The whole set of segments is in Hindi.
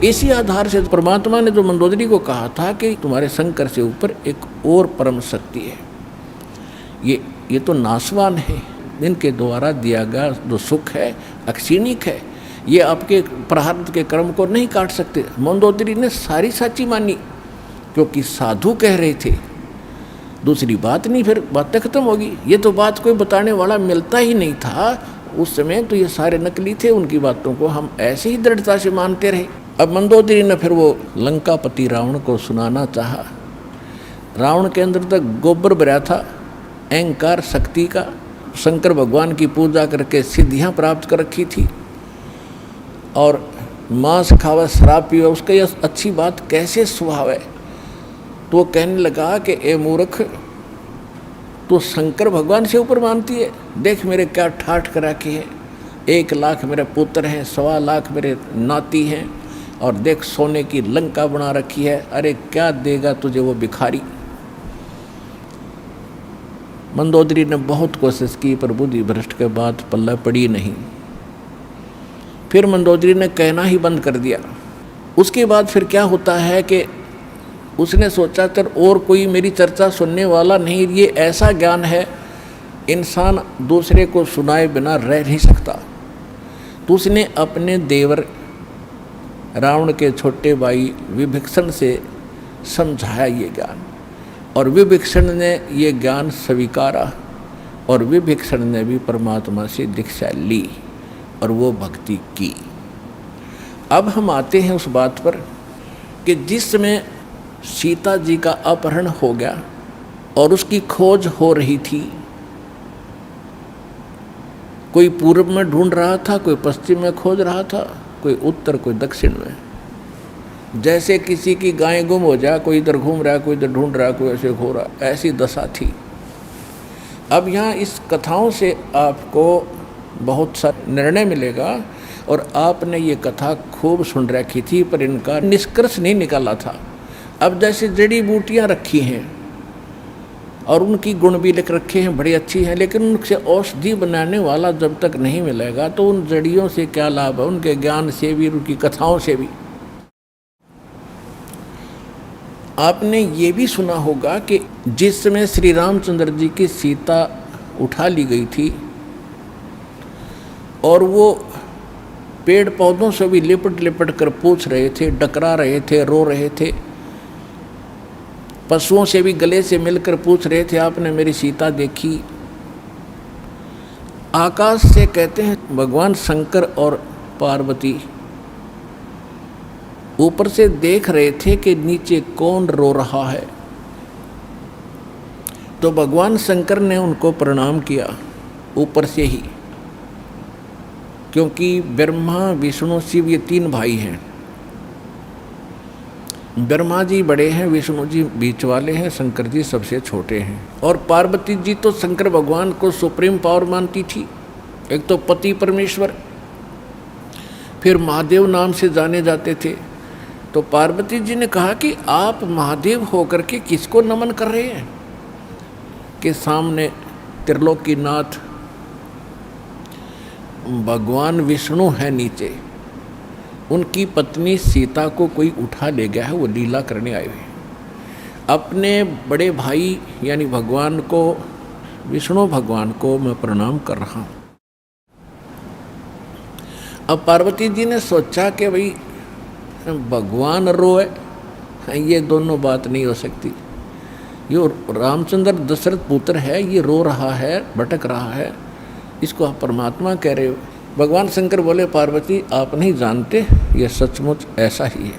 इसी आधार से परमात्मा ने जो मंदोदरी को कहा था कि तुम्हारे शंकर से ऊपर एक और परम शक्ति है, ये तो नाशवान है, इनके द्वारा दिया गया जो सुख है अक्षीणिक है, ये आपके प्रारब्ध के कर्म को नहीं काट सकते। मंदोदरी ने सारी सच्ची मानी क्योंकि साधु कह रहे थे, दूसरी बात नहीं, फिर बातें खत्म होगी। ये तो बात कोई बताने वाला मिलता ही नहीं था उस समय, तो ये सारे नकली थे, उनकी बातों को हम ऐसे ही दृढ़ता से मानते रहे। अब मंदोदरी ने फिर वो लंकापति रावण को सुनाना चाहा। रावण के अंदर तक गोबर भरा था अहंकार शक्ति का, शंकर भगवान की पूजा करके सिद्धियां प्राप्त कर रखी थी और मांस खावा शराब पीवा उसका यह अच्छी बात कैसे स्वभाव है। तो वो कहने लगा कि ए मूर्ख, तो शंकर भगवान से ऊपर मानती है, देख मेरे क्या ठाठ करा के है, 1 लाख मेरे पुत्र हैं, 1.25 लाख मेरे नाती हैं, और देख सोने की लंका बना रखी है, अरे क्या देगा तुझे वो भिखारी। मंदोदरी ने बहुत कोशिश की पर बुद्धि भ्रष्ट के बाद पल्ला पड़ी नहीं। फिर मंदोदरी ने कहना ही बंद कर दिया। उसके बाद फिर क्या होता है कि उसने सोचा कर और कोई मेरी चर्चा सुनने वाला नहीं, ये ऐसा ज्ञान है इंसान दूसरे को सुनाए बिना रह नहीं सकता। तो उसने अपने देवर रावण के छोटे भाई विभीषण से समझाया ये ज्ञान, और विभीषण ने ये ज्ञान स्वीकारा और विभीषण ने भी परमात्मा से दीक्षा ली और वो भक्ति की। अब हम आते हैं उस बात पर कि जिस समय सीता जी का अपहरण हो गया और उसकी खोज हो रही थी, कोई पूर्व में ढूंढ रहा था, कोई पश्चिम में खोज रहा था, कोई उत्तर कोई दक्षिण में। जैसे किसी की गाय गुम हो जाए, कोई इधर घूम रहा है, कोई इधर ढूंढ रहा है, कोई ऐसे घो रहा, ऐसी दशा थी। अब यहाँ इस कथाओं से आपको बहुत सा निर्णय मिलेगा, और आपने ये कथा खूब सुन रखी थी पर इनका निष्कर्ष नहीं निकाला था। अब जैसे जड़ी बूटियाँ रखी हैं और उनकी गुण भी लिख रखे हैं, बड़ी अच्छी हैं, लेकिन उनसे औषधि बनाने वाला जब तक नहीं मिलेगा तो उन जड़ियों से क्या लाभ है, उनके ज्ञान से भी, उनकी कथाओं से भी। आपने ये भी सुना होगा कि जिस समय श्री रामचंद्र जी की सीता उठा ली गई थी और वो पेड़ पौधों से भी लिपट लिपट कर पूछ रहे थे, डकरा रहे थे, रो रहे थे, पशुओं से भी गले से मिलकर पूछ रहे थे, आपने मेरी सीता देखी। आकाश से कहते हैं भगवान शंकर और पार्वती ऊपर से देख रहे थे कि नीचे कौन रो रहा है। तो भगवान शंकर ने उनको प्रणाम किया ऊपर से ही, क्योंकि ब्रह्मा विष्णु शिव ये 3 भाई हैं। ब्रह्मा जी बड़े हैं, विष्णु जी बीच वाले हैं, शंकर जी सबसे छोटे हैं। और पार्वती जी तो शंकर भगवान को सुप्रीम पावर मानती थी, एक तो पति परमेश्वर, फिर महादेव नाम से जाने जाते थे। तो पार्वती जी ने कहा कि आप महादेव होकर के किसको नमन कर रहे हैं, कि सामने त्रिलोकीनाथ भगवान विष्णु है, नीचे उनकी पत्नी सीता को कोई उठा ले गया है, वो लीला करने आए हुए। अपने बड़े भाई यानी भगवान को, विष्णु भगवान को मैं प्रणाम कर रहा हूँ। अब पार्वती जी ने सोचा कि भाई भगवान रोए, ये दोनों बात नहीं हो सकती। ये रामचंद्र दशरथ पुत्र है, ये रो रहा है, भटक रहा है, इसको आप परमात्मा कह रहे हो। भगवान शंकर बोले, पार्वती आप नहीं जानते, ये सचमुच ऐसा ही है,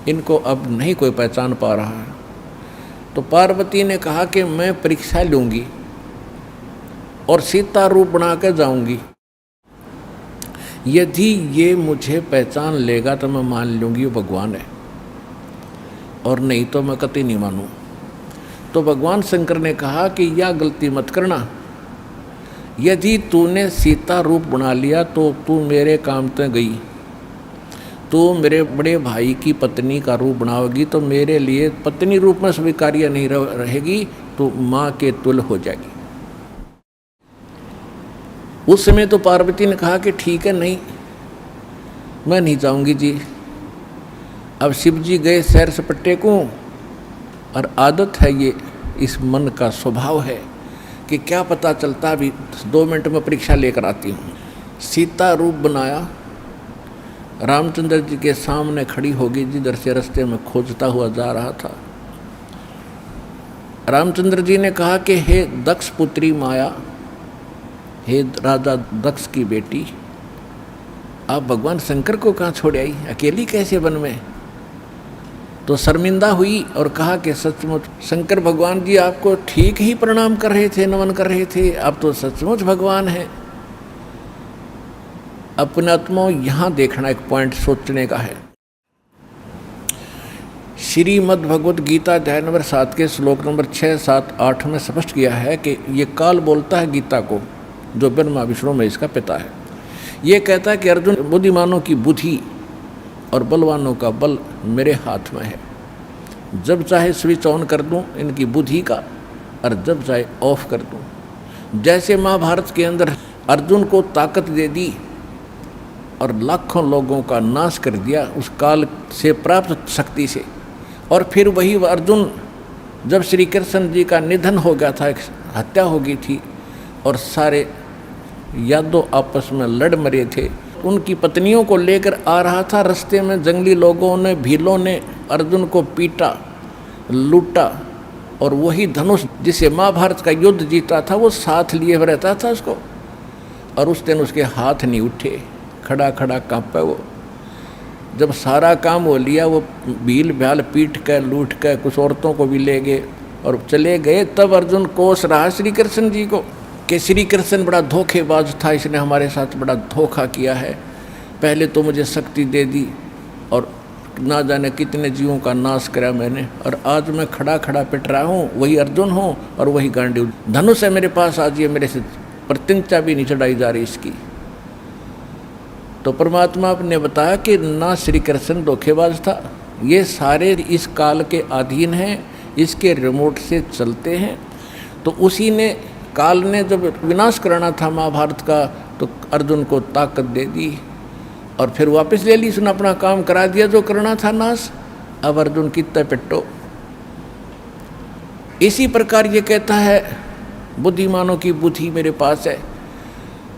इनको अब नहीं कोई पहचान पा रहा है। तो पार्वती ने कहा कि मैं परीक्षा लूँगी और सीता रूप बना कर जाऊँगी, यदि ये मुझे पहचान लेगा तो मैं मान लूँगी वो भगवान है, और नहीं तो मैं कतई नहीं मानूँ। तो भगवान शंकर ने कहा कि यह गलती मत करना, यदि तूने सीता रूप बना लिया तो तू मेरे काम ते गई, तू मेरे बड़े भाई की पत्नी का रूप बनाओगी तो मेरे लिए पत्नी रूप में स्वीकार्य नहीं रहेगी, तो माँ के तुल्य हो जाएगी। उस समय तो पार्वती ने कहा कि ठीक है, नहीं मैं नहीं जाऊंगी जी, अब शिव जी गए सैर सपट्टे को, और आदत है ये, इस मन का स्वभाव है कि क्या पता चलता, अभी 2 मिनट में परीक्षा लेकर आती हूँ। सीता रूप बनाया, रामचंद्र जी के सामने खड़ी होगी, जिधर से रास्ते में खोजता हुआ जा रहा था। रामचंद्र जी ने कहा कि हे दक्ष पुत्री माया, हे राजा दक्ष की बेटी, आप भगवान शंकर को कहाँ छोड़ आई, अकेली कैसे वन में? तो शर्मिंदा हुई और कहा कि सचमुच शंकर भगवान जी आपको ठीक ही प्रणाम कर रहे थे, नमन कर रहे थे, आप तो सचमुच भगवान हैं। अपने आत्मा यहाँ देखना एक पॉइंट सोचने का है। श्रीमद् भगवद गीता अध्याय नंबर 7 के श्लोक नंबर 6, 7, 8 में स्पष्ट किया है कि ये काल बोलता है गीता को, जो ब्रह्मा विष्णु में इसका पिता है। ये कहता है कि अर्जुन, बुद्धिमानों की बुद्धि और बलवानों का बल मेरे हाथ में है। जब चाहे स्विच ऑन कर दूं इनकी बुद्धि का, और जब चाहे ऑफ कर दूं। जैसे महाभारत के अंदर अर्जुन को ताकत दे दी और लाखों लोगों का नाश कर दिया उस काल से प्राप्त शक्ति से, और फिर वही अर्जुन जब श्री कृष्ण जी का निधन हो गया था, एक हत्या हो गई थी और सारे यादव आपस में लड़ मरे थे, उनकी पत्नियों को लेकर आ रहा था, रास्ते में जंगली लोगों ने, भीलों ने अर्जुन को पीटा, लूटा, और वही धनुष जिसे महाभारत का युद्ध जीता था वो साथ लिए रहता था उसको, और उस दिन उसके हाथ नहीं उठे, खड़ा खड़ा कांपे वो। जब सारा काम हो लिया, वो भील भ्याल पीट कर लूट कर कुछ औरतों को भी ले गए और चले गए, तब अर्जुन कोस रहा श्री कृष्ण जी को कि श्री कृष्ण बड़ा धोखेबाज था, इसने हमारे साथ बड़ा धोखा किया है। पहले तो मुझे शक्ति दे दी और ना जाने कितने जीवों का नाश करा मैंने, और आज मैं खड़ा खड़ा पिट रहा हूँ, वही अर्जुन हूँ और वही गांडीव धनुष है मेरे पास, आज ये मेरे से प्रतिज्ञा भी नहीं चढ़ाई जा रही इसकी। तो परमात्मा ने बताया कि ना श्री कृष्ण धोखेबाज था, ये सारे इस काल के अधीन हैं, इसके रिमोट से चलते हैं। तो उसी ने, काल ने जब विनाश करना था महाभारत का, तो अर्जुन को ताकत दे दी और फिर वापस ले ली, उसने अपना काम करा दिया जो करना था नाश। अब अर्जुन कितना पिट्टो। इसी प्रकार ये कहता है बुद्धिमानों की बुद्धि मेरे पास है।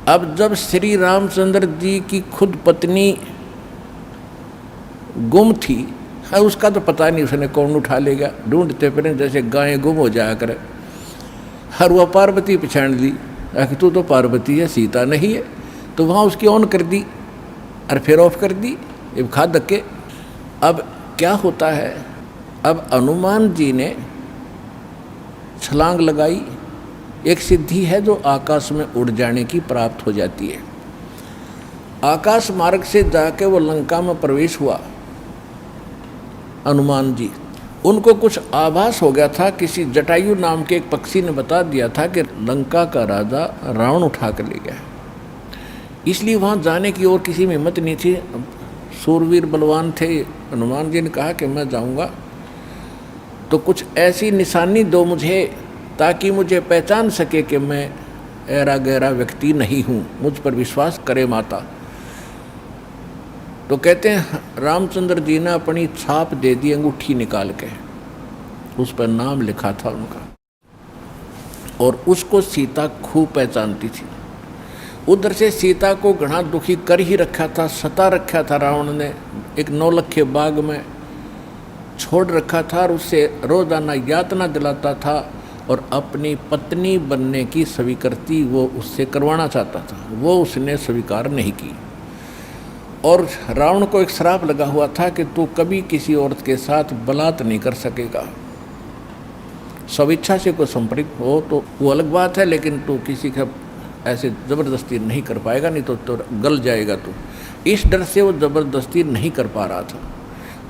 अब जब श्री रामचंद्र जी की खुद पत्नी गुम थी, है उसका तो पता नहीं उसने कौन उठा लेगा, ढूंढते फिर जैसे गायें गुम हो जाया करे। हर वह पार्वती पहचान ली, तू तो पार्वती है, सीता नहीं है, तो वहाँ उसकी ऑन कर दी और फिर ऑफ कर दी, ये खा धक्के। अब क्या होता है, अब हनुमान जी ने छलांग लगाई, एक सिद्धि है जो आकाश में उड़ जाने की प्राप्त हो जाती है। आकाश मार्ग से जाके वो लंका में प्रवेश हुआ हनुमान जी। उनको कुछ आभास हो गया था, किसी जटायु नाम के एक पक्षी ने बता दिया था कि लंका का राजा रावण उठा कर ले गया, इसलिए वहाँ जाने की और किसी में हिम्मत नहीं थी। सूरवीर बलवान थे, हनुमान जी ने कहा कि मैं जाऊँगा तो कुछ ऐसी निशानी दो मुझे ताकि मुझे पहचान सके कि मैं ऐरा गहरा व्यक्ति नहीं हूँ, मुझ पर विश्वास करे माता। तो कहते हैं रामचंद्र जी ने अपनी छाप दे दी, अंगूठी निकाल के, उस पर नाम लिखा था उनका, और उसको सीता खूब पहचानती थी। उधर से सीता को घना दुखी कर ही रखा था, सता रखा था रावण ने, एक नौलखे बाग में छोड़ रखा था और उससे रोजाना यातना दिलाता था और अपनी पत्नी बनने की स्वीकृति वो उससे करवाना चाहता था, वो उसने स्वीकार नहीं की। और रावण को एक श्राप लगा हुआ था कि तू कभी किसी औरत के साथ बलात् नहीं कर सकेगा, स्वेच्छा से कोई संपर्क हो तो वो अलग बात है, लेकिन तू किसी का ऐसे ज़बरदस्ती नहीं कर पाएगा, नहीं तो गल जाएगा तू। इस डर से वो ज़बरदस्ती नहीं कर पा रहा था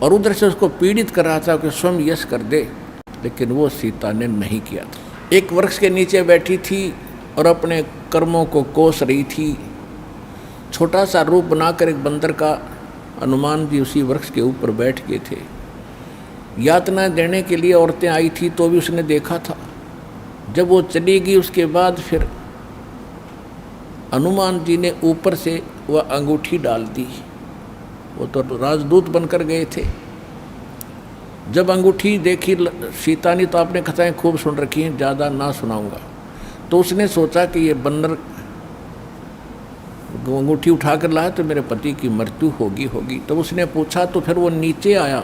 और उधर से उसको पीड़ित कर रहा था कि स्वयं यश कर दे, लेकिन वो सीता ने नहीं किया था। एक वृक्ष के नीचे बैठी थी और अपने कर्मों को कोस रही थी। छोटा सा रूप बनाकर एक बंदर का हनुमान जी उसी वृक्ष के ऊपर बैठ गए थे। यातना देने के लिए औरतें आई थी तो भी उसने देखा था। जब वो चली गई उसके बाद फिर हनुमान जी ने ऊपर से वह अंगूठी डाल दी। वो तो राजदूत बनकर गए थे, जब अंगूठी देखी सीता ने तो आपने कथाएं खूब सुन रखी हैं, ज़्यादा ना सुनाऊंगा। तो उसने सोचा कि ये बंदर अंगूठी उठा कर लाया तो मेरे पति की मृत्यु होगी। तो उसने पूछा, तो फिर वो नीचे आया,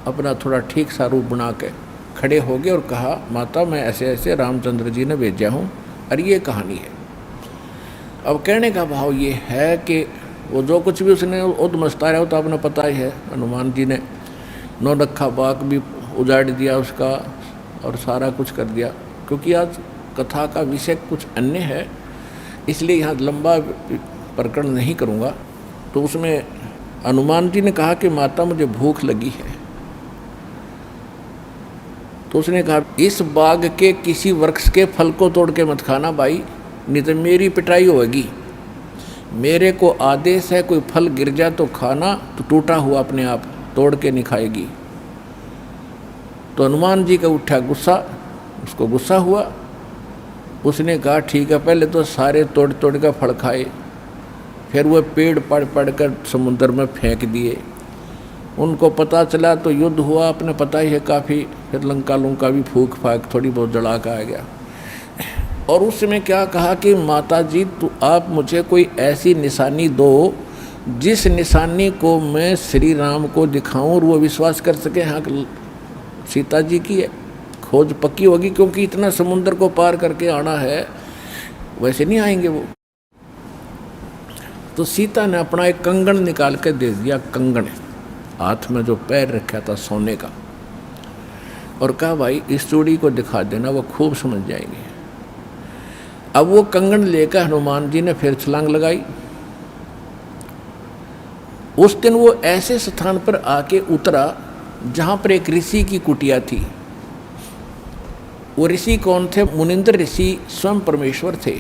अपना थोड़ा ठीक सा रूप बना के खड़े हो गए और कहा, माता मैं ऐसे ऐसे रामचंद्र जी ने भेजा हूँ और ये कहानी है। अब कहने का भाव ये है कि वो जो कुछ भी उसने उद्मस्ता रहा हो तो आपने पता ही है, हनुमान जी ने नौलखा बाग भी उजाड़ दिया उसका और सारा कुछ कर दिया। क्योंकि आज कथा का विषय कुछ अन्य है, इसलिए यहाँ लंबा प्रकरण नहीं करूँगा। तो उसमें हनुमान जी ने कहा कि माता मुझे भूख लगी है। तो उसने कहा, इस बाग के किसी वृक्ष के फल को तोड़ के मत खाना भाई, नहीं तो मेरी पिटाई होगी। मेरे को आदेश है, कोई फल गिर जाए तो खाना, तो टूटा हुआ अपने आप तोड़ के नहीं खाएगी। तो हनुमान जी का उठा गुस्सा, उसको गुस्सा हुआ। उसने कहा ठीक है, पहले तो सारे तोड़ तोड़ कर फल खाए, फिर वह पेड़ पड़ पड़ कर समुद्र में फेंक दिए। उनको पता चला तो युद्ध हुआ, अपने पता ही है काफ़ी। फिर लंका लुंका भी फूक फाक थोड़ी बहुत जला का आ गया। और उस समय क्या कहा कि माता जी तो आप मुझे कोई ऐसी निशानी दो जिस निशानी को मैं श्री राम को दिखाऊं और वो विश्वास कर सके हाँ सीता जी की है, खोज पक्की होगी। क्योंकि इतना समुद्र को पार करके आना है, वैसे नहीं आएंगे वो। तो सीता ने अपना एक कंगन निकाल के दे दिया, कंगन हाथ में जो पैर रखा था सोने का, और कहा भाई इस चूड़ी को दिखा देना, वो खूब समझ जाएंगे। अब वो कंगन लेकर हनुमान जी ने फिर छलांग लगाई। उस दिन वो ऐसे स्थान पर आके उतरा जहाँ पर एक ऋषि की कुटिया थी। वो ऋषि कौन थे? मुनिंद्र ऋषि स्वयं परमेश्वर थे।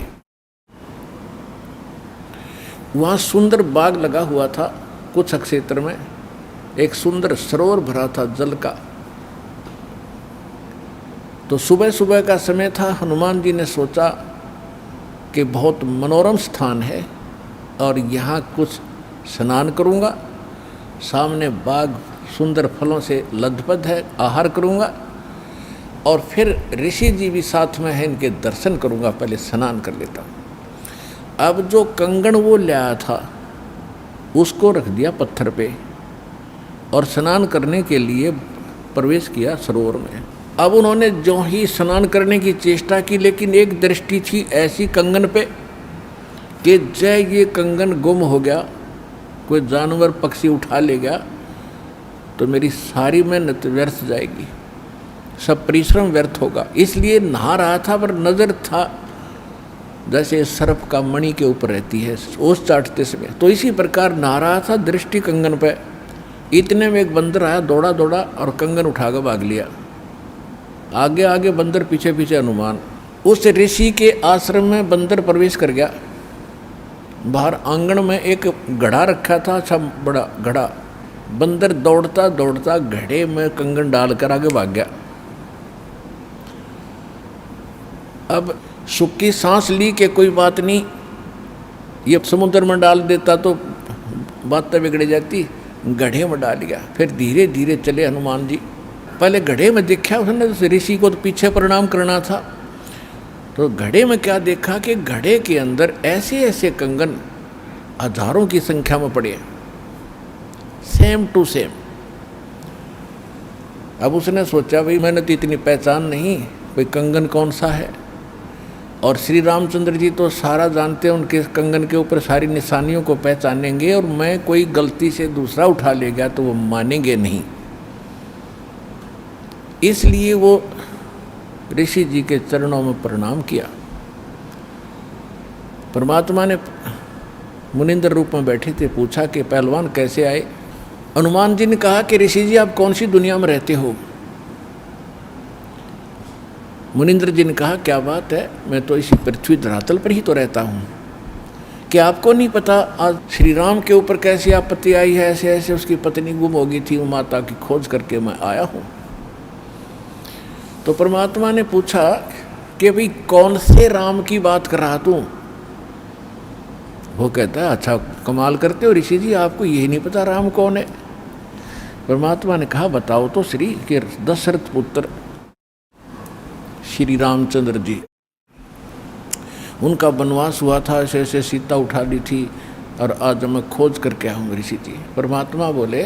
वहाँ सुंदर बाग लगा हुआ था, कुछ क्षेत्र में एक सुंदर सरोवर भरा था जल का। तो सुबह सुबह का समय था। हनुमान जी ने सोचा कि बहुत मनोरम स्थान है और यहाँ कुछ स्नान करूँगा, सामने बाग सुंदर फलों से लदपद है, आहार करूँगा और फिर ऋषि जी भी साथ में है, इनके दर्शन करूँगा, पहले स्नान कर लेता हूँ। अब जो कंगन वो लाया था उसको रख दिया पत्थर पे और स्नान करने के लिए प्रवेश किया सरोवर में। अब उन्होंने जो ही स्नान करने की चेष्टा की, लेकिन एक दृष्टि थी ऐसी कंगन पे कि जय ये कंगन गुम हो गया, कोई जानवर पक्षी उठा ले गया तो मेरी सारी मेहनत व्यर्थ जाएगी, सब परिश्रम व्यर्थ होगा। इसलिए नहा रहा था पर नज़र था जैसे सर्प का मणि के ऊपर रहती है ओस चाटते समय, तो इसी प्रकार नहा रहा था, दृष्टि कंगन पे। इतने में एक बंदर आया, दौड़ा दौड़ा और कंगन उठाकर भाग लिया। आगे आगे बंदर, पीछे पीछे हनुमान। उस ऋषि के आश्रम में बंदर प्रवेश कर गया। बाहर आंगन में एक घड़ा रखा था, अच्छा बड़ा घड़ा। बंदर दौड़ता दौड़ता घड़े में कंगन डालकर आगे भाग गया। अब सुख की सांस ली कि कोई बात नहीं, ये समुद्र में डाल देता तो बात बिगड़ जाती, गड्ढे में डाल लिया। फिर धीरे धीरे चले हनुमान जी। पहले घड़े में देखा उसने, ऋषि को तो पीछे प्रणाम करना था। तो घड़े में क्या देखा कि घड़े के अंदर ऐसे ऐसे कंगन हजारों की संख्या में पड़े, सेम टू सेम। अब उसने सोचा भाई मैंने तो इतनी पहचान नहीं, कोई कंगन कौन सा है। और श्री रामचंद्र जी तो सारा जानते हैं, उनके कंगन के ऊपर सारी निशानियों को पहचानेंगे, और मैं कोई गलती से दूसरा उठा ले गया तो वो मानेंगे नहीं। इसलिए वो ऋषि जी के चरणों में प्रणाम किया। परमात्मा ने मुनिंद्र रूप में बैठे थे, पूछा कि पहलवान कैसे आए। हनुमान जी ने कहा कि ऋषि जी आप कौन सी दुनिया में रहते हो। मुनिंद्र जी ने कहा क्या बात है, मैं तो इसी पृथ्वी धरातल पर ही तो रहता हूँ, क्या आपको नहीं पता आज श्री राम के ऊपर कैसी आपत्ति आई है। ऐसे ऐसे उसकी पत्नी गुम हो गई थी, वो माता की खोज करके मैं आया हूँ। तो परमात्मा ने पूछा कि भाई कौन से राम की बात कर रहा तू। वो कहता है अच्छा कमाल करते हो ऋषि जी, आपको यही नहीं पता राम कौन है। परमात्मा ने कहा बताओ तो श्री के दशरथ पुत्र श्री रामचंद्र जी, उनका वनवास हुआ था, ऐसे ऐसे सीता उठा ली थी और आज मैं खोज करके आऊँ ऋषि जी। परमात्मा बोले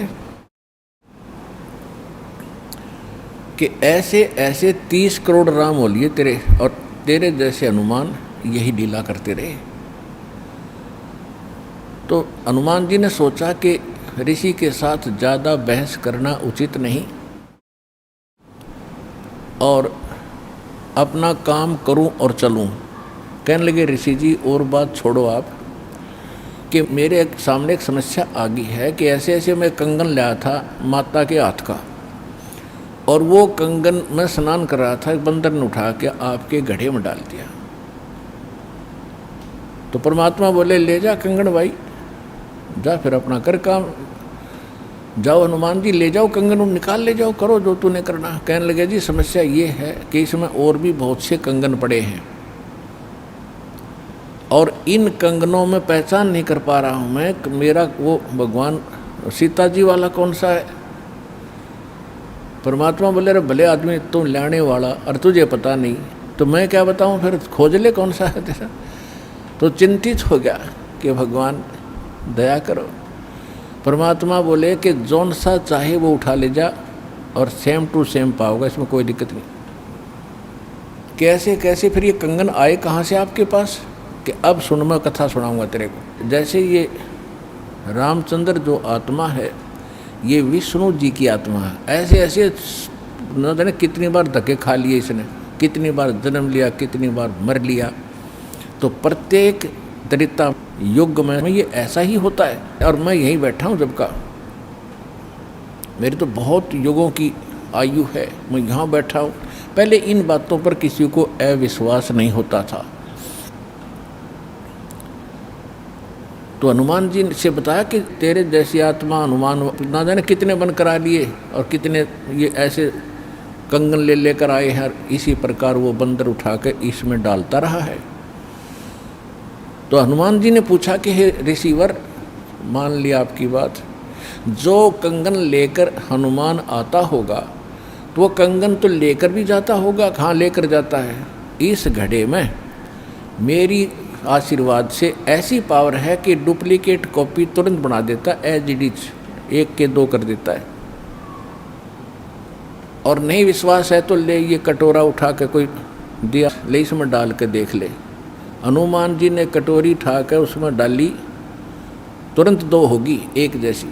कि ऐसे ऐसे 30 करोड़ राम हो लिए तेरे, और तेरे जैसे हनुमान यही लीला करते रहे। तो हनुमान जी ने सोचा कि ऋषि के साथ ज़्यादा बहस करना उचित नहीं और अपना काम करूं और चलूं। कहने लगे ऋषि जी और बात छोड़ो आप, कि मेरे सामने एक समस्या आ गई है कि ऐसे ऐसे मैं कंगन लाया था माता के हाथ का, और वो कंगन मैं स्नान कर रहा था, बंदर ने उठा के आपके घड़े में डाल दिया। तो परमात्मा बोले ले जा कंगन भाई, जा फिर अपना कर काम, जाओ हनुमान जी ले जाओ कंगन, निकाल ले जाओ, करो जो तूने करना। कहने लगे जी समस्या ये है कि इसमें और भी बहुत से कंगन पड़े हैं और इन कंगनों में पहचान नहीं कर पा रहा हूँ मैं, मेरा वो भगवान सीता जी वाला कौन सा है। परमात्मा बोले अरे भले आदमी तुम लाने वाला और तुझे पता नहीं तो मैं क्या बताऊँ, फिर खोज ले कौन सा है तेरा। तो चिंतित हो गया कि भगवान दया करो। परमात्मा बोले कि जौन सा चाहे वो उठा ले जा और सेम टू सेम पाओगे, इसमें कोई दिक्कत नहीं। कैसे कैसे फिर ये कंगन आए कहाँ से आपके पास, कि अब सुन मैं कथा सुनाऊंगा तेरे को। जैसे ये रामचंद्र जो आत्मा है ये विष्णु जी की आत्मा है, ऐसे ऐसे न जाने कितनी बार धक्के खा लिए इसने, कितनी बार जन्म लिया, कितनी बार मर लिया। तो प्रत्येक त्रेता युग में ये ऐसा ही होता है। और मैं यहीं बैठा हूँ जब का, मेरी तो बहुत युगों की आयु है, मैं यहाँ बैठा हूँ। पहले इन बातों पर किसी को अविश्वास नहीं होता था। तो हनुमान जी से बताया कि तेरे जैसी आत्मा हनुमान ना जाने कितने बन करा लिए और कितने ये ऐसे कंगन ले लेकर आए हैं, इसी प्रकार वो बंदर उठा कर इसमें डालता रहा है। तो हनुमान जी ने पूछा कि हे ऋषिवर, मान लिया आपकी बात, जो कंगन लेकर हनुमान आता होगा तो वो कंगन तो लेकर भी जाता होगा, कहाँ लेकर जाता है, इस घड़े में मेरी आशीर्वाद से ऐसी पावर है कि डुप्लीकेट कॉपी तुरंत बना देता, एज इट इज, 1 के 2 कर देता है। और नहीं विश्वास है तो ले ये कटोरा उठा के कोई दिया, ले इसमें डाल के देख ले। हनुमान जी ने कटोरी उठा कर उसमें डाली, तुरंत 2 होगी, 1 जैसी।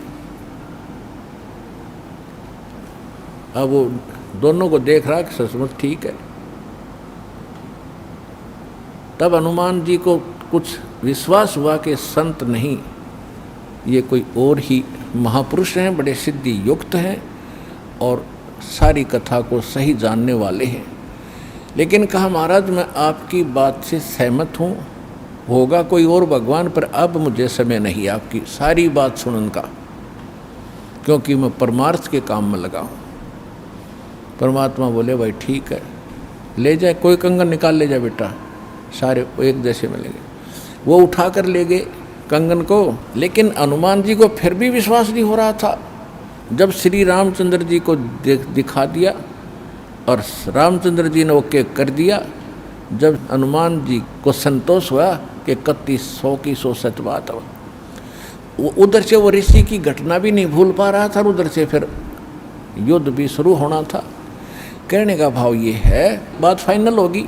अब वो दोनों को देख रहा कि सचमुच ठीक है। तब हनुमान जी को कुछ विश्वास हुआ कि संत नहीं, ये कोई और ही महापुरुष हैं, बड़े सिद्धि युक्त हैं और सारी कथा को सही जानने वाले हैं। लेकिन कहा महाराज मैं आपकी बात से सहमत हूँ, होगा कोई और भगवान, पर अब मुझे समय नहीं आपकी सारी बात सुनने का, क्योंकि मैं परमार्थ के काम में लगा हूँ। परमात्मा बोले भाई ठीक है, ले जाए, कोई कंगन निकाल ले जाए बेटा, सारे एक जैसे मिलेंगे। वो उठा कर ले गए कंगन को। लेकिन हनुमान जी को फिर भी विश्वास नहीं हो रहा था। जब श्री रामचंद्र जी को दिखा दिया और रामचंद्र जी ने ओके कर दिया, जब हनुमान जी को संतोष हुआ कि 3100 की 100 सच बात है, वो उधर से वो ऋषि की घटना भी नहीं भूल पा रहा था, उधर से फिर युद्ध भी शुरू होना था। कहने का भाव ये है, बात फाइनल होगी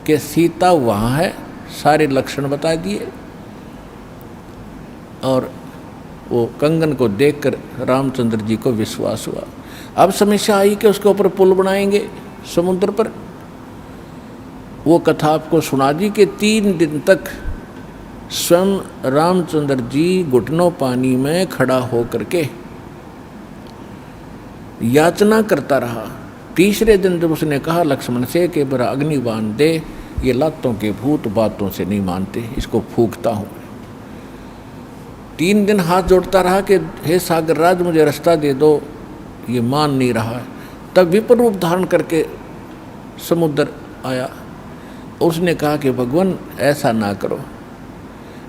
कि सीता वहाँ है, सारे लक्षण बता दिए, और वो कंगन को देखकर रामचंद्र जी को विश्वास हुआ। अब समस्या आई कि उसके ऊपर पुल बनाएंगे समुद्र पर। वो कथा आपको सुना दी कि 3 दिन तक स्वयं रामचंद्र जी घुटनों पानी में खड़ा होकर के याचना करता रहा। तीसरे दिन जब उसने कहा लक्ष्मण से कि बड़ा अग्नि बांध दे, ये लातों के भूत बातों से नहीं मानते, इसको फूंकता हूँ। 3 दिन हाथ जोड़ता रहा कि हे सागर राज मुझे रास्ता दे दो, ये मान नहीं रहा। तब विपर रूप धारण करके समुद्र आया। उसने कहा कि भगवान ऐसा ना करो,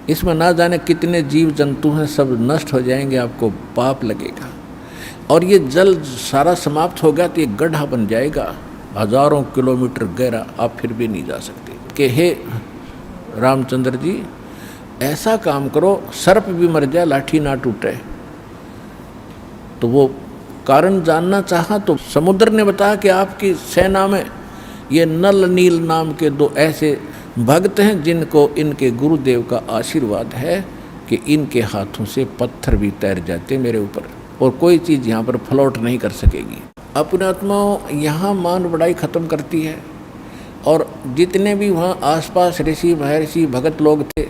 इसमें ना जाने कितने जीव जंतु हैं, सब नष्ट हो जाएंगे, आपको पाप लगेगा। और ये जल सारा समाप्त हो गया तो ये गड्ढा बन जाएगा, हजारों किलोमीटर गहरा, आप फिर भी नहीं जा सकते। कि हे रामचंद्र जी, ऐसा काम करो, सर्प भी मर जाए लाठी ना टूटे। तो वो कारण जानना चाहा तो समुद्र ने बताया कि आपकी सेना में ये नल नील नाम के 2 ऐसे भक्त हैं जिनको इनके गुरुदेव का आशीर्वाद है कि इनके हाथों से पत्थर भी तैर जाते मेरे ऊपर, और कोई चीज़ यहाँ पर फ्लोट नहीं कर सकेगी। अपने आत्माओं यहाँ मान बढ़ाई खत्म करती है, और जितने भी वहाँ आसपास ऋषि महर्षि भगत लोग थे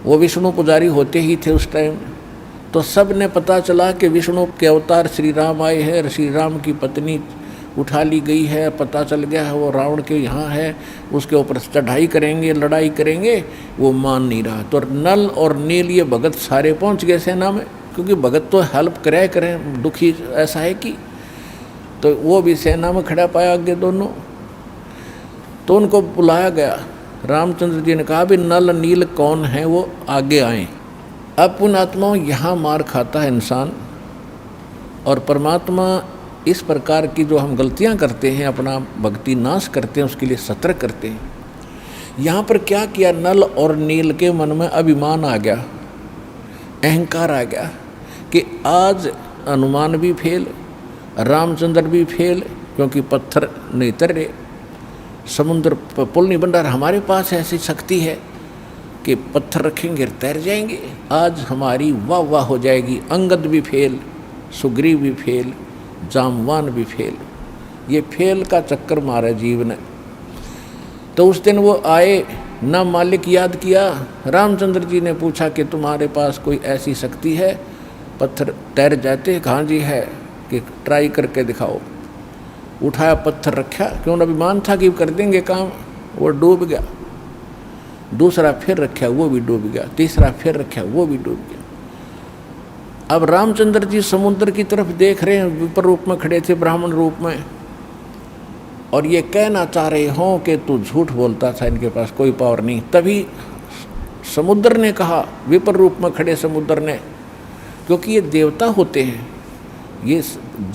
वो विष्णु पुजारी होते ही थे उस टाइम। तो सब ने पता चला कि विष्णु के अवतार श्री राम आए हैं, श्री राम की पत्नी उठा ली गई है, पता चल गया है वो रावण के यहाँ है, उसके ऊपर चढ़ाई करेंगे, लड़ाई करेंगे। वो मान नहीं रहा। तो नल और नील ये भगत सारे पहुँच गए सेना में, क्योंकि भगत तो हेल्प करें, दुखी ऐसा है कि। तो वो भी सेना में खड़ा पाया आगे दोनों। तो उनको बुलाया गया। रामचंद्र जी ने कहा भी नल नील कौन है, वो आगे आए। अब पुण्यात्माओं यहाँ मार खाता है इंसान, और परमात्मा इस प्रकार की जो हम गलतियाँ करते हैं, अपना भक्ति नाश करते हैं, उसके लिए सतर्क करते हैं। यहाँ पर क्या किया, नल और नील के मन में अभिमान आ गया, अहंकार आ गया कि आज हनुमान भी फेल, रामचंद्र भी फेल, क्योंकि पत्थर नहीं तैरे, समुद्र पर पुल नहीं बन रहा। हमारे पास ऐसी शक्ति है कि पत्थर रखेंगे तैर जाएंगे, आज हमारी वाह वाह हो जाएगी। अंगद भी फेल, सुग्रीव भी फेल, जामवान भी फेल। ये फेल का चक्कर मारा जीव ने। तो उस दिन वो आए, ना मालिक याद किया। रामचंद्र जी ने पूछा कि तुम्हारे पास कोई ऐसी शक्ति है पत्थर तैर जाते? कहाँ जी है, कि ट्राई करके दिखाओ। उठाया, पत्थर रखा, क्यों अभिमान था कि कर देंगे काम, वो डूब गया। दूसरा फिर रखा, वो भी डूब गया। तीसरा फिर रखा, वो भी डूब गया। अब रामचंद्र जी समुद्र की तरफ देख रहे हैं, विपर रूप में खड़े थे, ब्राह्मण रूप में, और ये कहना चाह रहे हों कि तू झूठ बोलता था, इनके पास कोई पावर नहीं। तभी समुद्र ने कहा, विपर रूप में खड़े समुद्र ने, क्योंकि ये देवता होते हैं, ये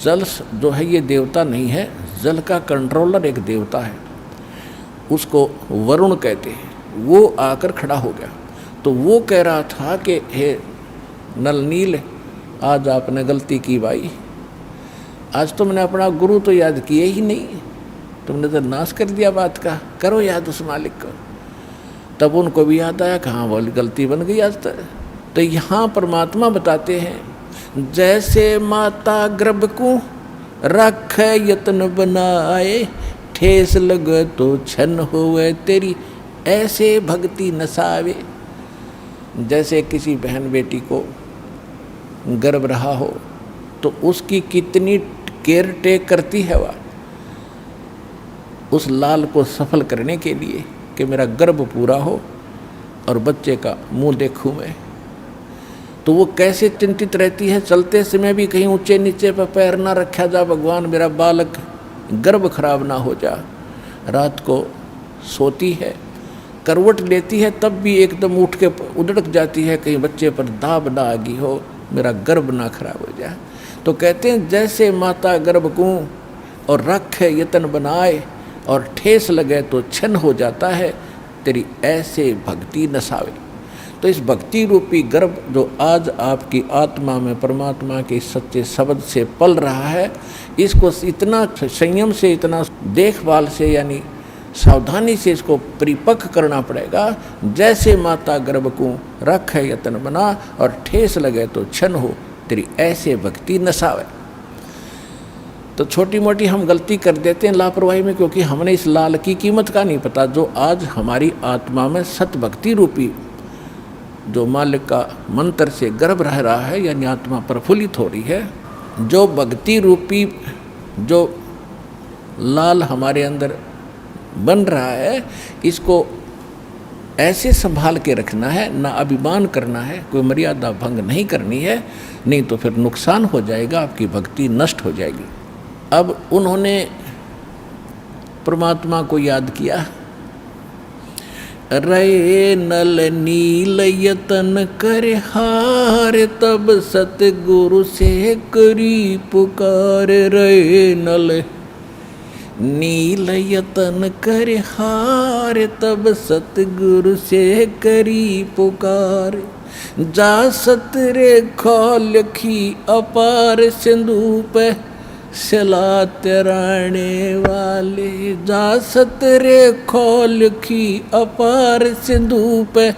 जल जो है ये देवता नहीं है, जल का कंट्रोलर एक देवता है, उसको वरुण कहते हैं। वो आकर खड़ा हो गया। तो वो कह रहा था कि हे नल नील, आज आपने गलती की भाई, आज तुमने अपना गुरु तो याद किए ही नहीं, तुमने तो नाश कर दिया बात का। करो याद उस मालिक को। तब उनको भी याद आया, कहाँ बोली गलती बन गई आज तक। तो यहाँ परमात्मा बताते हैं, जैसे माता गर्भ को रख यत्न बनाए, ठेस लगे तो छन होवे तेरी, ऐसे भक्ति नसावे। जैसे किसी बहन बेटी को गर्भ रहा हो तो उसकी कितनी केयर टेक करती है वह उस लाल को सफल करने के लिए कि मेरा गर्भ पूरा हो और बच्चे का मुंह देखूं मैं। तो वो कैसे चिंतित रहती है, चलते समय भी कहीं ऊंचे नीचे पर पैर ना रखा जा, भगवान मेरा बालक गर्भ खराब ना हो जा। रात को सोती है, करवट लेती है, तब भी एकदम उठ के उधड़क जाती है, कहीं बच्चे पर दाब ना आ गई हो, मेरा गर्भ ना खराब हो जाए। तो कहते हैं जैसे माता गर्भ को और रखे यतन बनाए और ठेस लगे तो छन हो जाता है, तेरी ऐसे भक्ति नसावे। तो इस भक्ति रूपी गर्भ जो आज आपकी आत्मा में परमात्मा के सच्चे शब्द से पल रहा है, इसको इतना संयम से, इतना देखभाल से, यानी सावधानी से इसको परिपक्व करना पड़ेगा। जैसे माता गर्भ को रख है यतन बना और ठेस लगे तो छन हो, तेरी ऐसे भक्ति नसावे। तो छोटी मोटी हम गलती कर देते हैं लापरवाही में, क्योंकि हमने इस लाल की कीमत का नहीं पता, जो आज हमारी आत्मा में सत भक्ति रूपी जो मालिक का मंत्र से गर्भ रह रहा है, यानी आत्मा प्रफुल्लित हो रही है। जो भक्ति रूपी जो लाल हमारे अंदर बन रहा है, इसको ऐसे संभाल के रखना है, ना अभिमान करना है, कोई मर्यादा भंग नहीं करनी है, नहीं तो फिर नुकसान हो जाएगा, आपकी भक्ति नष्ट हो जाएगी। अब उन्होंने परमात्मा को याद किया, रहे नल नील यतन कर हार, तब सतगुरु से करी पुकार। रहे नल नील यतन कर हार, तब सतगुरु से करी पुकार। जा सतरे खोलखी अपार, सिंधु पे सिला तराने वाले। जा सतरे खोलखी अपार, सिंधु पे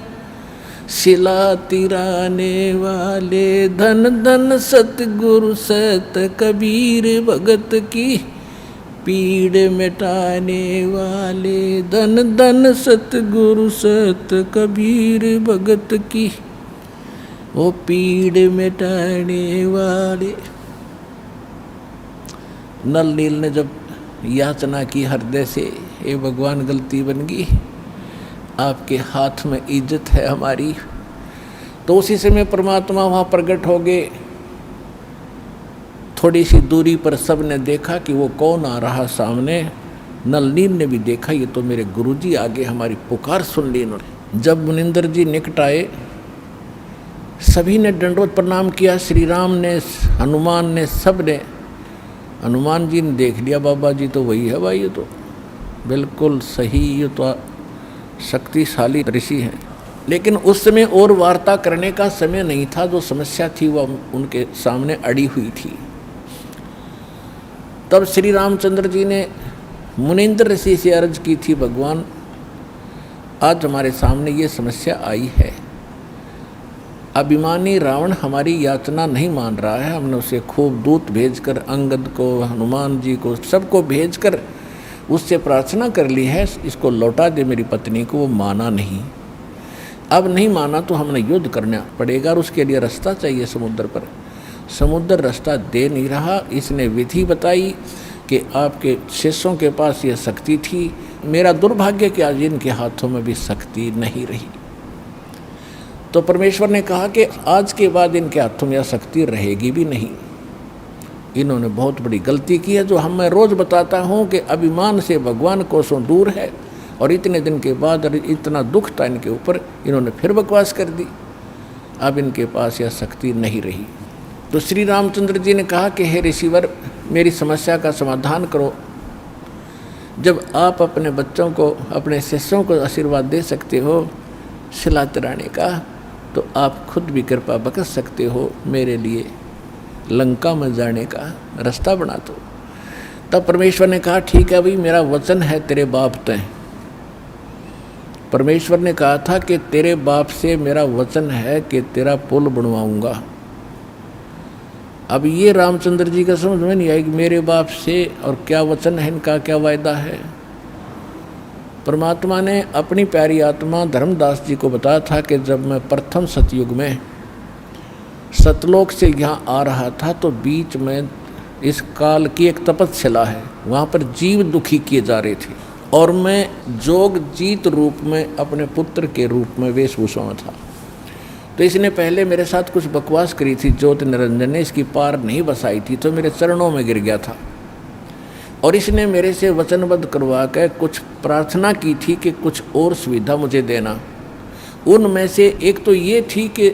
सिला तिराने वाले। धन धन सतगुरु सत कबीर, भगत की पीड़ मिटाने वाले। धन धन सतगुरु सत कबीर, भगत की वो पीड़ मिटाने वाले। नल नील ने जब याचना की हृदय से, हे भगवान गलती बन गई, आपके हाथ में इज्जत है हमारी, तो उसी समय परमात्मा वहाँ प्रकट हो गए। थोड़ी सी दूरी पर सब ने देखा कि वो कौन आ रहा सामने। नल नील ने भी देखा, ये तो मेरे गुरुजी आगे हमारी पुकार सुन ली इन्होंने। जब मुनिंदर जी निकट आए, सभी ने दंडवत प्रणाम किया। श्री राम ने, हनुमान ने, सब ने। हनुमान जी ने देख लिया, बाबा जी तो वही है भाई, ये तो बिल्कुल सही, ये तो शक्तिशाली ऋषि हैं। लेकिन उस समय और वार्ता करने का समय नहीं था। जो समस्या थी वह उनके सामने अड़ी हुई थी। तब श्री रामचंद्र जी ने मुनिंद्र ऋषि से अर्ज की थी, भगवान आज हमारे सामने ये समस्या आई है। अभिमानी रावण हमारी याचना नहीं मान रहा है। हमने उसे खूब दूत भेजकर, अंगद को, हनुमान जी को, सबको भेजकर उससे प्रार्थना कर ली है, इसको लौटा दे मेरी पत्नी को। वो माना नहीं। अब नहीं माना तो हमें युद्ध करना पड़ेगा और उसके लिए रास्ता चाहिए समुद्र पर। समुद्र रास्ता दे नहीं रहा। इसने विधि बताई कि आपके शिष्यों के पास यह शक्ति थी। मेरा दुर्भाग्य कि आज इनके हाथों में भी शक्ति नहीं रही। तो परमेश्वर ने कहा कि आज के बाद इनके हाथों में यह शक्ति रहेगी भी नहीं। इन्होंने बहुत बड़ी गलती की है, जो हम मैं रोज़ बताता हूँ कि अभिमान से भगवान कोसों दूर है। और इतने दिन के बाद इतना दुख था इनके ऊपर, इन्होंने फिर बकवास कर दी। अब इनके पास यह शक्ति नहीं रही। तो श्री रामचंद्र जी ने कहा कि हे ऋषिवर, मेरी समस्या का समाधान करो। जब आप अपने बच्चों को, अपने शिष्यों को आशीर्वाद दे सकते हो सिला तराने का, तो आप खुद भी कृपा बख्श सकते हो मेरे लिए लंका में जाने का रास्ता बना दो। तब परमेश्वर ने कहा ठीक है भाई, मेरा वचन है तेरे बाप तय। परमेश्वर ने कहा था कि तेरे बाप से मेरा वचन है कि तेरा पुल बनवाऊंगा। अब ये रामचंद्र जी का समझ में नहीं आई कि मेरे बाप से और क्या वचन है इनका, क्या वायदा है। परमात्मा ने अपनी प्यारी आत्मा धर्मदास जी को बताया था कि जब मैं प्रथम सतयुग में सतलोक से यहाँ आ रहा था तो बीच में इस काल की एक तपस्या है, वहाँ पर जीव दुखी किए जा रहे थे और मैं जोग जीत रूप में अपने पुत्र के रूप में वेशभूषा में था। तो इसने पहले मेरे साथ कुछ बकवास करी थी, ज्योत निरंजन ने इसकी पार नहीं बसाई थी, तो मेरे चरणों में गिर गया था। और इसने मेरे से वचनबद्ध करवा कर कुछ प्रार्थना की थी कि कुछ और सुविधा मुझे देना। उनमें से एक तो ये थी कि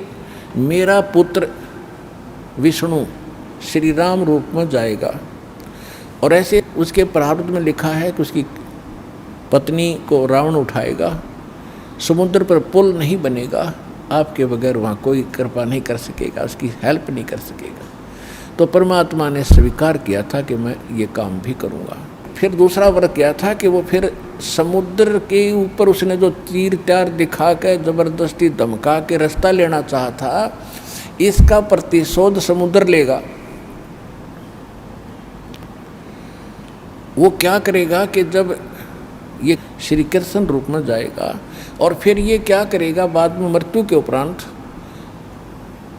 मेरा पुत्र विष्णु श्री राम रूप में जाएगा, और ऐसे उसके प्रारब्ध में लिखा है कि उसकी पत्नी को रावण उठाएगा, समुद्र पर पुल नहीं बनेगा, आपके बगैर वहाँ कोई कृपा नहीं कर सकेगा, उसकी हेल्प नहीं कर सकेगा। तो परमात्मा ने स्वीकार किया था कि मैं ये काम भी करूँगा। फिर दूसरा वर्ग क्या था कि वो फिर समुद्र के ऊपर उसने जो तीर त्यार दिखा के ज़बरदस्ती धमका के रास्ता लेना चाहा था, इसका प्रतिशोध समुद्र लेगा। वो क्या करेगा कि जब ये श्री कृष्ण रूप में जाएगा और फिर ये क्या करेगा, बाद में मृत्यु के उपरांत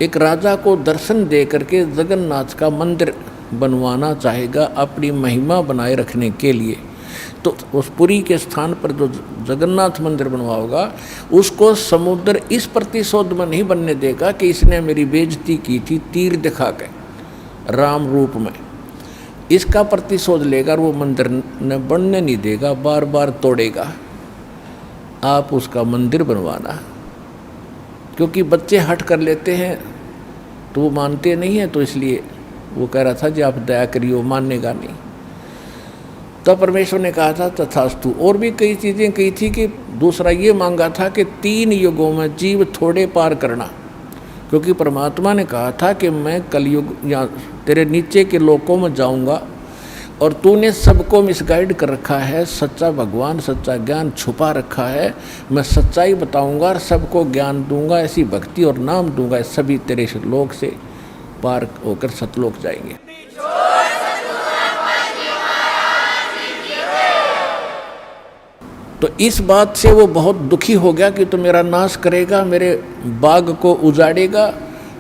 एक राजा को दर्शन दे करके जगन्नाथ का मंदिर बनवाना चाहेगा अपनी महिमा बनाए रखने के लिए। तो उस पुरी के स्थान पर जो जगन्नाथ मंदिर बनवाओगा उसको समुद्र इस प्रतिशोध में नहीं बनने देगा कि इसने मेरी बेइज्जती की थी तीर दिखा के राम रूप में, इसका प्रतिशोध लेगा और वो मंदिर न बनने नहीं देगा, बार बार तोड़ेगा। आप उसका मंदिर बनवाना। क्योंकि बच्चे हट कर लेते हैं तो वो मानते नहीं हैं, तो इसलिए वो कह रहा था जी आप दया करिए, वो मानेगा नहीं। तब परमेश्वर ने कहा था तथास्तु। और भी कई चीज़ें कही थी कि दूसरा ये मांगा था कि 3 युगों में जीव थोड़े पार करना। क्योंकि परमात्मा ने कहा था कि मैं कलयुग या तेरे नीचे के लोकों में जाऊंगा और तूने सबको मिसगाइड कर रखा है, सच्चा भगवान सच्चा ज्ञान छुपा रखा है, मैं सच्चाई बताऊंगा और सबको ज्ञान दूंगा, ऐसी भक्ति और नाम दूंगा, सभी तेरे लोक से पार होकर सतलोक जाएंगे। तो इस बात से वो बहुत दुखी हो गया कि तो मेरा नाश करेगा, मेरे बाग को उजाड़ेगा,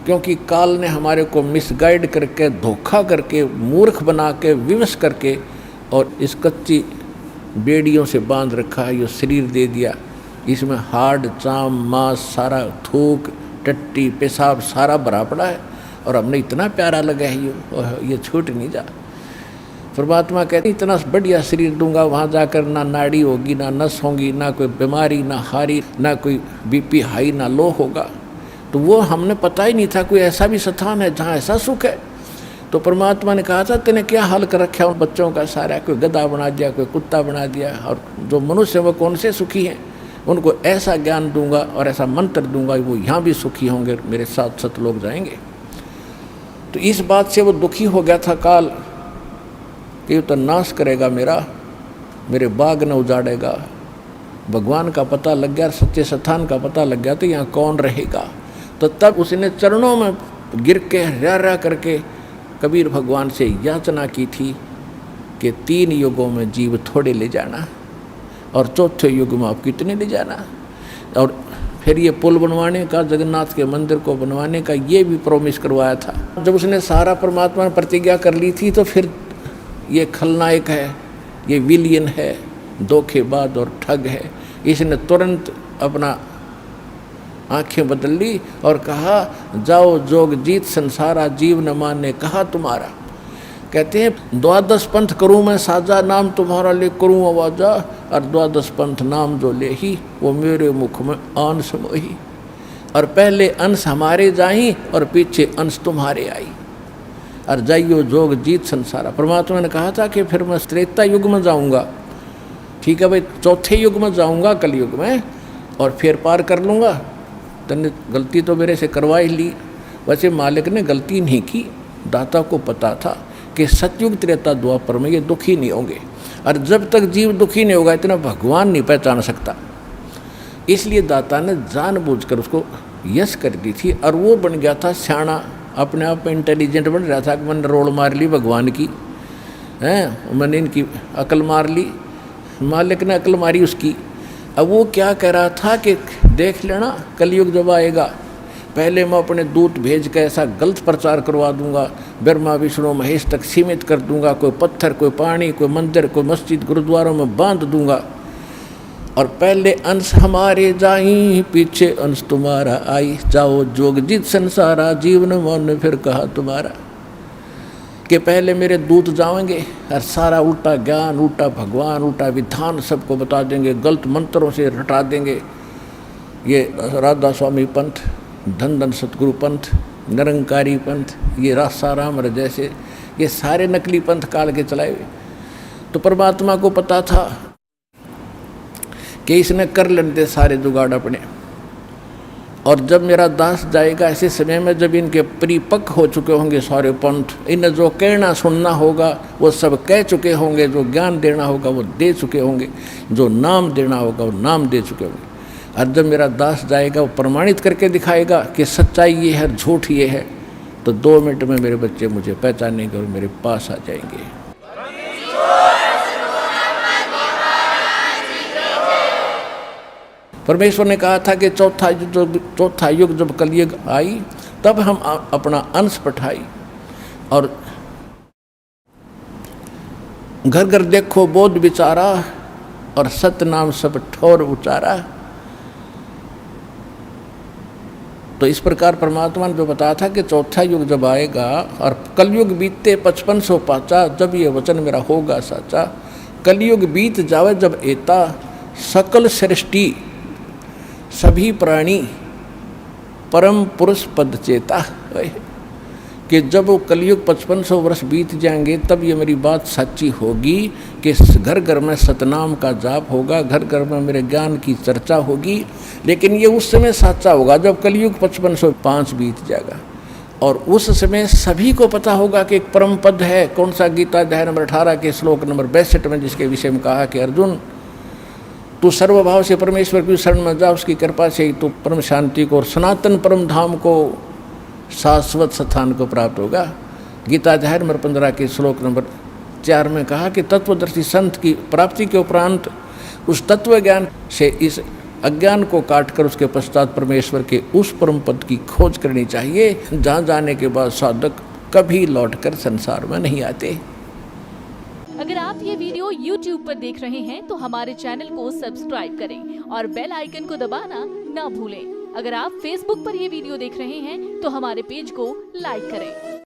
क्योंकि काल ने हमारे को मिसगाइड करके, धोखा करके, मूर्ख बना के, विवश करके और इस कच्ची बेड़ियों से बांध रखा है। ये शरीर दे दिया, इसमें हाड़ चाम मांस सारा, थूक टट्टी पेशाब सारा भरा पड़ा है और हमने इतना प्यारा लगा है ये छूट नहीं जा। परमात्मा कहते इतना बढ़िया शरीर दूंगा, वहाँ जाकर ना नाड़ी होगी, ना नस होगी, ना कोई बीमारी, ना हारी, ना कोई बीपी हाई, ना लो होगा। तो वो हमने पता ही नहीं था कोई ऐसा भी स्थान है जहाँ ऐसा सुख है। तो परमात्मा ने कहा था तेने क्या हाल कर रखा उन बच्चों का सारा, कोई गधा बना दिया, कोई कुत्ता बना दिया, और जो मनुष्य वो कौन से सुखी हैं, उनको ऐसा ज्ञान दूंगा और ऐसा मंत्र दूंगा वो यहाँ भी सुखी होंगे, मेरे साथ सतलोक जाएंगे। तो इस बात से वो दुखी हो गया था काल कि तो नाश करेगा मेरे बाग न उजाड़ेगा। भगवान का पता लग गया, सच्चे स्थान का पता लग गया तो यहाँ कौन रहेगा। तो तब उसने चरणों में गिर के रा करके कबीर भगवान से याचना की थी कि 3 युगों में जीव थोड़े ले जाना और चौथे युग में आप कितने ले जाना। और फिर ये पुल बनवाने का, जगन्नाथ के मंदिर को बनवाने का ये भी प्रॉमिस करवाया था। जब उसने सारा परमात्मा ने प्रतिज्ञा कर ली थी तो फिर ये खलनायक है, ये विलियन है, धोखेबाज और ठग है, इसने तुरंत अपना आंखें बदल ली और कहा जाओ जोग जीत संसारा, जीव न माने कहा तुम्हारा। कहते हैं 12 पंथ करूँ मैं साजा, नाम तुम्हारा ले करूँ आवाजा, और 12 पंथ नाम जो ले ही वो मेरे मुख में अंश मोही। और पहले अंश हमारे जाई और पीछे अंश तुम्हारे आई, और जाइयो जोग जीत संसारा। परमात्मा ने कहा था कि फिर मैं त्रेता युग में जाऊंगा, ठीक है भाई, चौथे युग में जाऊंगा कलयुग में, और फिर पार कर लूँगा। तने गलती तो मेरे से करवा ही ली। वैसे मालिक ने गलती नहीं की, दाता को पता था कि सतयुग त्रेता द्वापर में ये दुखी नहीं होंगे, और जब तक जीव दुखी नहीं होगा इतना भगवान नहीं पहचान सकता। इसलिए दाता ने जानबूझकर उसको यश कर दी थी, और वो बन गया था सियाणा, अपने आप में इंटेलिजेंट बन रहा था कि मैंने रोड़ मार ली भगवान की, हैं मैंने इनकी अकल मार ली, मालिक ने अकल मारी उसकी। अब वो क्या कह रहा था कि देख लेना कलयुग जब आएगा, पहले मैं अपने दूत भेज कर ऐसा गलत प्रचार करवा दूंगा, ब्रह्मा विष्णु महेश तक सीमित कर दूंगा, कोई पत्थर कोई पानी कोई मंदिर कोई मस्जिद गुरुद्वारों में बांध दूंगा, और पहले अंश हमारे जाई पीछे अंश तुम्हारा आई, जाओ जोग जीत संसारा, जीवन मन फिर कहा तुम्हारा। कि पहले मेरे दूत जाएंगे और सारा उल्टा ज्ञान, उल्टा भगवान, उल्टा विधान सबको बता देंगे, गलत मंत्रों से रटा देंगे। ये राधा स्वामी पंथ, धन धन सतगुरु पंथ, निरंकारी पंथ, ये रासाराम जैसे ये सारे नकली पंथ काल के चलाए हुए। तो परमात्मा को पता था कि इसने कर लेते सारे जुगाड़ अपने, और जब मेरा दास जाएगा ऐसे समय में जब इनके परिपक्व हो चुके होंगे सारे पंथ, इन्हें जो कहना सुनना होगा वो सब कह चुके होंगे, जो ज्ञान देना होगा वो दे चुके होंगे, जो नाम देना होगा वो नाम दे चुके होंगे। और जब मेरा दास जाएगा वो प्रमाणित करके दिखाएगा कि सच्चाई ये है, झूठ ये है, तो 2 मिनट में मेरे बच्चे मुझे पहचानेंगे और मेरे पास आ जाएंगे। परमेश्वर ने कहा था कि चौथा युग जब कलयुग आई तब हम अपना अंश पठाई, और घर घर देखो बोध विचारा, और सत्य नाम सब ठोर उचारा। तो इस प्रकार परमात्मा ने जो बताया था कि चौथा युग जब आएगा और कलयुग बीतते 5500 पाचा, जब ये वचन मेरा होगा साचा। कलयुग बीत जावे जब एता, सकल सृष्टि सभी प्राणी परम पुरुष पद चेता, कि जब वो कलयुग 5500 वर्ष बीत जाएंगे तब ये मेरी बात सच्ची होगी कि घर घर में सतनाम का जाप होगा, घर घर में मेरे ज्ञान की चर्चा होगी। लेकिन ये उस समय सच्चा होगा जब कलयुग 5505 बीत जाएगा, और उस समय सभी को पता होगा कि एक परम पद है। कौन सा? गीता अध्याय नंबर 18 के श्लोक नंबर 62 में, जिसके विषय में कहा कि अर्जुन, तू सर्वभाव से परमेश्वर की शरण में जा, उसकी कृपा से ही तू परम शांति को और सनातन परम धाम को, शाश्वत स्थान को प्राप्त होगा। गीता अध्याय नंबर 15 के श्लोक नंबर 4 में कहा कि तत्वदर्शी संत की प्राप्ति के उपरांत उस तत्व ज्ञान से इस अज्ञान को काटकर उसके पश्चात परमेश्वर के उस परम पद की खोज करनी चाहिए, जहाँ जाने के बाद साधक कभी लौटकर संसार में नहीं आते। अगर आप ये वीडियो YouTube पर देख रहे हैं तो हमारे चैनल को सब्सक्राइब करें और बेल आइकन को दबाना ना भूलें। अगर आप Facebook पर ये वीडियो देख रहे हैं तो हमारे पेज को लाइक करें।